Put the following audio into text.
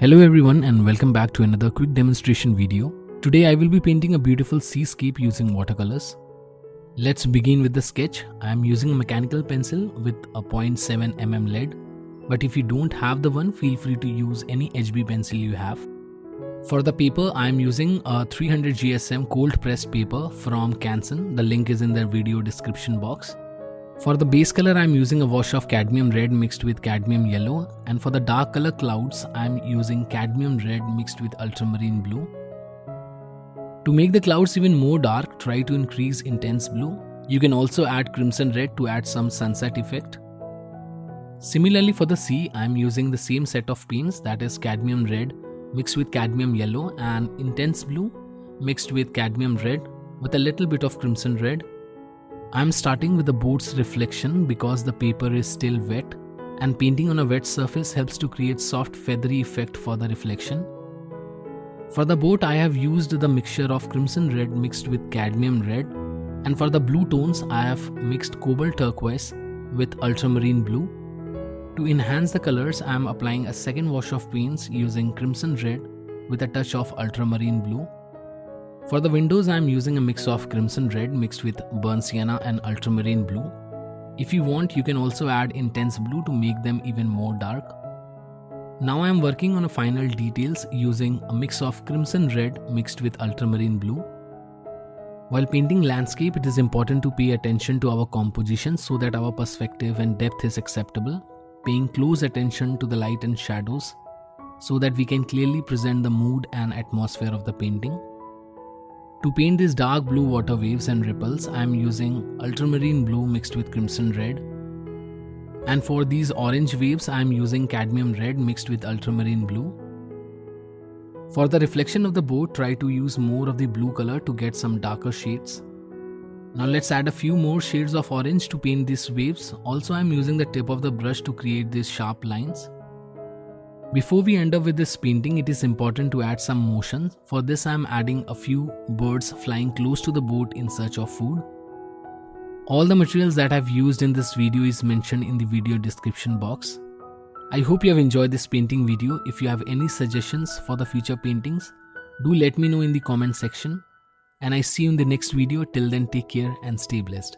Hello everyone and welcome back to another quick demonstration video. Today I will be painting a beautiful seascape using watercolors. Let's begin with the sketch. I am using a mechanical pencil with a 0.7 mm lead, but if you don't have the one, feel free to use any HB pencil you have. For the paper, I am using a 300 GSM cold pressed paper from Canson. The link is in the video description box. For the base color, I am using a wash of cadmium red mixed with cadmium yellow, and for the dark color clouds, I am using cadmium red mixed with ultramarine blue. To make the clouds even more dark, try to increase intense blue. You can also add crimson red to add some sunset effect. Similarly for the sea, I am using the same set of paints, that is cadmium red mixed with cadmium yellow and intense blue mixed with cadmium red with a little bit of crimson red. I am starting with the boat's reflection because the paper is still wet, and painting on a wet surface helps to create soft feathery effect for the reflection. For the boat, I have used the mixture of crimson red mixed with cadmium red, and for the blue tones I have mixed cobalt turquoise with ultramarine blue. To enhance the colors, I am applying a second wash of paints using crimson red with a touch of ultramarine blue. For the windows, I am using a mix of crimson red mixed with burnt sienna and ultramarine blue. If you want, you can also add intense blue to make them even more dark. Now I am working on a final details using a mix of crimson red mixed with ultramarine blue. While painting landscape, it is important to pay attention to our composition so that our perspective and depth is acceptable, paying close attention to the light and shadows so that we can clearly present the mood and atmosphere of the painting. To paint these dark blue water waves and ripples, I am using ultramarine blue mixed with crimson red. And for these orange waves, I am using cadmium red mixed with ultramarine blue. For the reflection of the boat, try to use more of the blue color to get some darker shades. Now let's add a few more shades of orange to paint these waves. Also, I am using the tip of the brush to create these sharp lines. Before we end up with this painting, it is important to add some motion. For this, I am adding a few birds flying close to the boat in search of food. All the materials that I have used in this video is mentioned in the video description box. I hope you have enjoyed this painting video. If you have any suggestions for the future paintings, do let me know in the comment section. And I see you in the next video. Till then, take care and stay blessed.